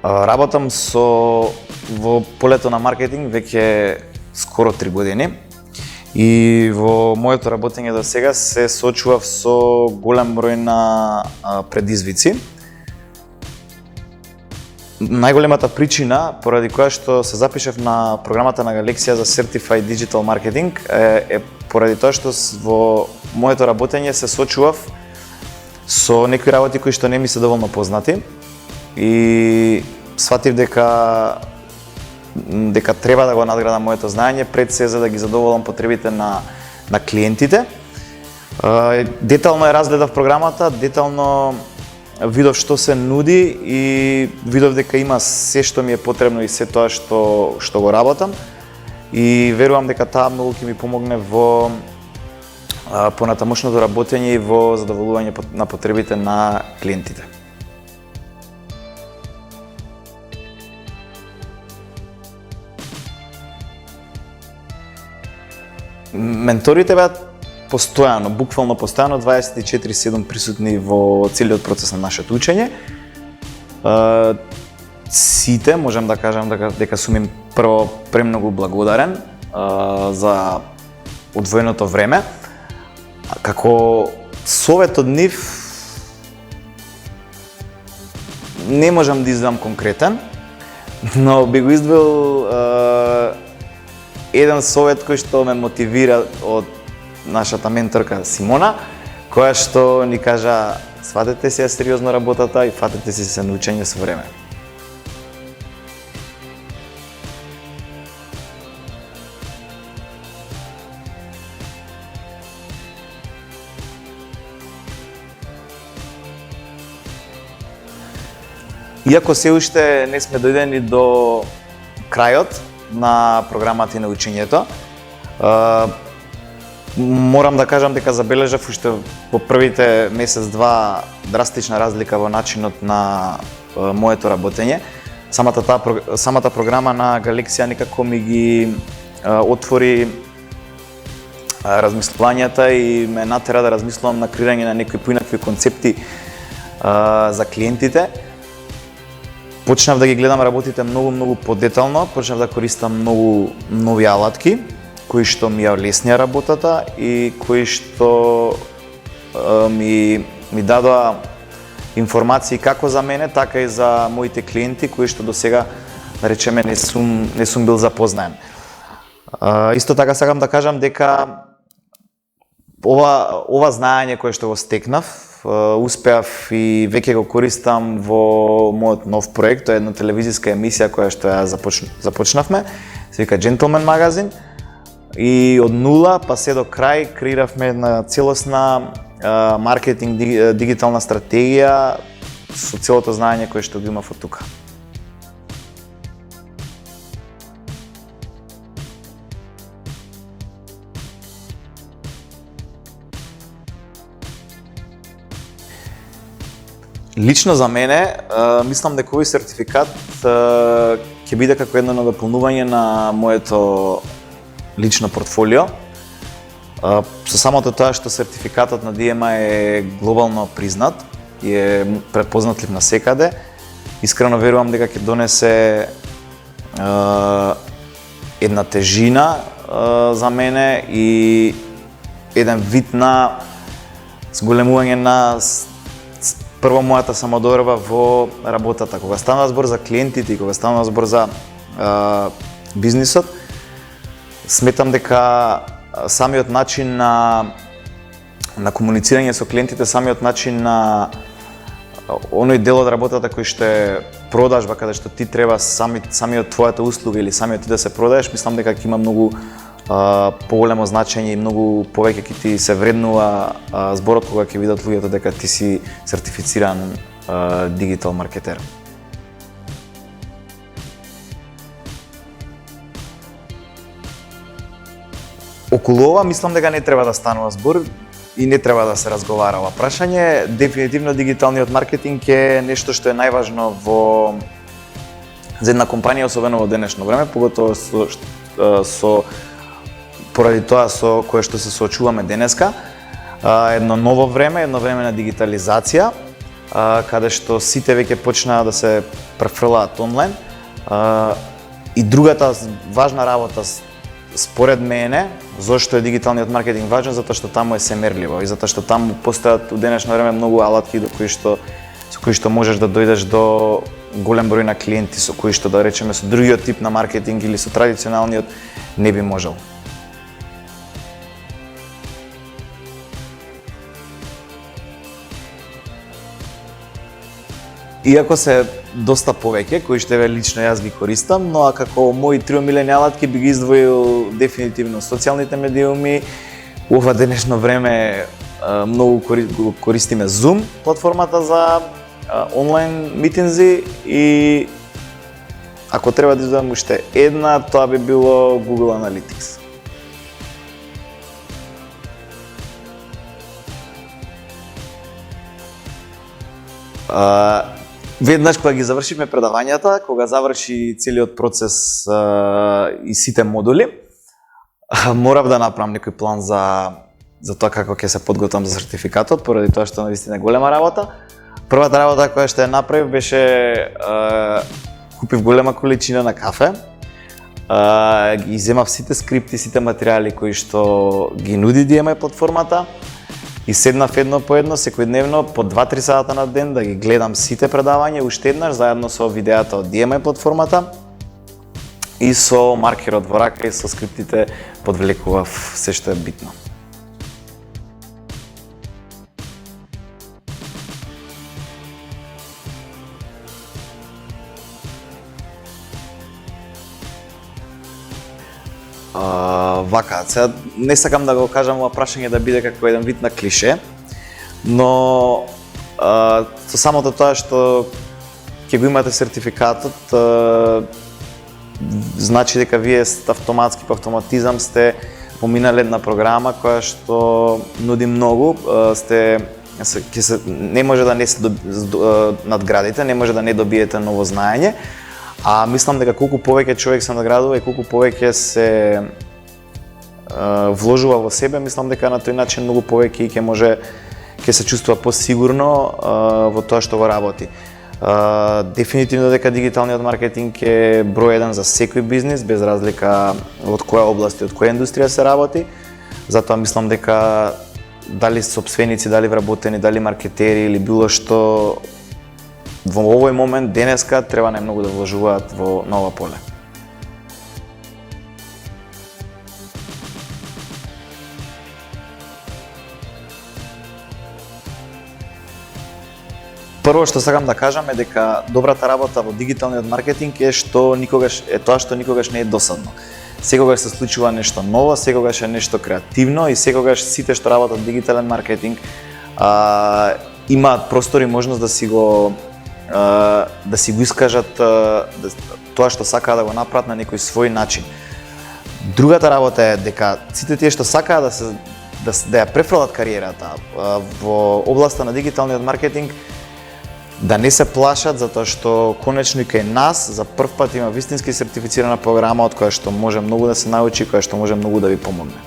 Работам во полето на маркетинг веќе скоро 3 години и во моето работење до сега се соочував со голем број на предизвици. Најголемата причина поради која што се запишав на програмата на Галексија за Certified Digital Marketing е поради тоа што во моето работење се соочував со некои работи кои што не ми се доволно познати и сватив дека треба да го надградам моето знаење пред се за да ги задоволам потребите на клиентите. Детално ја разгледав програмата, детално видов што се нуди и видов дека има се што ми е потребно и се тоа што го работам и верувам дека таа многу ќе ми помогне во понатамошното работење и во задоволување на потребите на клиентите. Менторите беа постојано, буквално постојано 24/7 присутни во целиот процес на нашето учење. Сите можам да кажам дека сум им прво премногу благодарен за одвоеното време. Како совет од нив не можам да издам конкретен, но би го издвоил еден совет кој што ме мотивира од нашата менторка Симона, која што ни кажа: сватете се сериозно работата и фатете се на учење со време. Иако се уште не сме дојдени до крајот на програмата и на учењето, морам да кажам дека забележав уште во првите месец-два драстична разлика во начинот на моето работење. Самата програма на Галексија некако ми ги отвори размислувањата и ме натера да размислувам на креирање на некои поинакви концепти за клиентите. Почнав да ги гледам работите многу подетално, почнав да користам многу нови алатки кои што ми ја олеснија работата и кои што ми дадоа информации како за мене, така и за моите клиенти кои што досега, да речеме, не сум бил запознаен. Исто така сакам да кажам дека ова знаење кое што го стекнав, успеав и веќе го користам во мојот нов проект. Тоа е една телевизиска емисија која што ја започнавме, се вика Gentleman Magazine, и од нула па се до крај креиравме една целосна маркетинг дигитална стратегија со целото знаење кое што го имав од тука. Лично за мене, мислам дека овој сертификат ќе биде како едно надополнување на моето лично портфолио. Со самото тоа што сертификатот на DMA е глобално признат и е препознатлив насекаде, искрено верувам дека ќе донесе една тежина за мене и еден вид на зголемување на прво мојата самодоверба во работата. Кога станува збор за клиентите и кога станува збор за бизнисот, сметам дека самиот начин на комуницирање со клиентите, самиот начин на оној дел од работата кој што е продажба, каде што ти треба самиот твојата услуга или самиот ти да се продаеш, мислам дека ќе има многу поголемо значење и многу повеќе ќе ти се вреднува зборот кога ќе видат луѓето дека ти си сертифициран дигитал маркетер. Околу ова мислам дека не треба да станува збор и не треба да се разговара ова прашање. Дефинитивно дигиталниот маркетинг е нешто што е најважно за една компанија, особено во денешно време, поготово поради тоа со кое што се соочуваме денеска. Едно ново време, едно време на дигитализација, каде што сите веќе почнаа да се префрлаат онлайн. И другата важна работа според мене, зошто е дигиталниот маркетинг важен, затоа што таму е се мерливо и затоа што таму постојат у денешно време многу алатки со кои што можеш да дојдеш до голем број на клиенти со кои што, да речеме, со другиот тип на маркетинг или со традиционалниот не би можел. Иако се доста повеќе, кои што лично јас ги користам, но како мои 3 омилени алатки би ги издвоил дефинитивно социјалните медиуми. У ова денешно време многу користиме Zoom, платформата за онлайн митинзи, и ако треба да издвоим уште една, тоа би било Google Analytics. Веднаш кога ги завршивме предавањата, кога заврши целиот процес и сите модули, морав да направам некој план за тоа како ќе се подготвам за сертификатот, поради тоа што навистина е голема работа. Првата работа која што ја направив беше купив голема количина на кафе, ги земав сите скрипти, сите материјали кои што ги нуди DMI платформата, и седнав едно по едно, секојдневно, по 2-3 сата на ден да ги гледам сите предавања уште еднаш, заедно со видеата од DMI платформата и со маркерот во рака и со скриптите подвлекував се што е битно. Вака, сега не сакам да го кажам ова прашање да биде како еден вид на клише, но со самото тоа што ќе го имате сертификатот, значи дека вие автоматски по автоматизам сте поминале една програма која што нуди многу, не може да не се надградите, не може да не добиете ново знаење, а мислам дека колку повеќе човек се наградува и колку повеќе се вложува во себе, мислам дека на тој начин многу повеќе ќе се чувствува посигурно во тоа што го работи. Дефинитивно дека дигиталниот маркетинг е број еден за секој бизнис, без разлика од која област и од која индустрија се работи. Затоа мислам дека дали сопственици, дали вработени, дали маркетери или било што во овој момент денеска треба најмногу да вложуваат во нова поле. Прво што сакам да кажам е дека добрата работа во дигиталниот маркетинг е тоа што никогаш не е досадно. Секогаш се случува нешто ново, секогаш е нешто креативно и секогаш сите што работат дигитален маркетинг имаат простор и можност да си го искажат тоа што сакаат да го направат на некој свој начин. Другата работа е дека сите тие што сакаат да ја префрлат кариерата во областа на дигиталниот маркетинг, да не се плашат, затоа што конечно и кај нас за прв пат има вистински сертифицирана програма од која што може многу да се научи, која што може многу да ви помогне.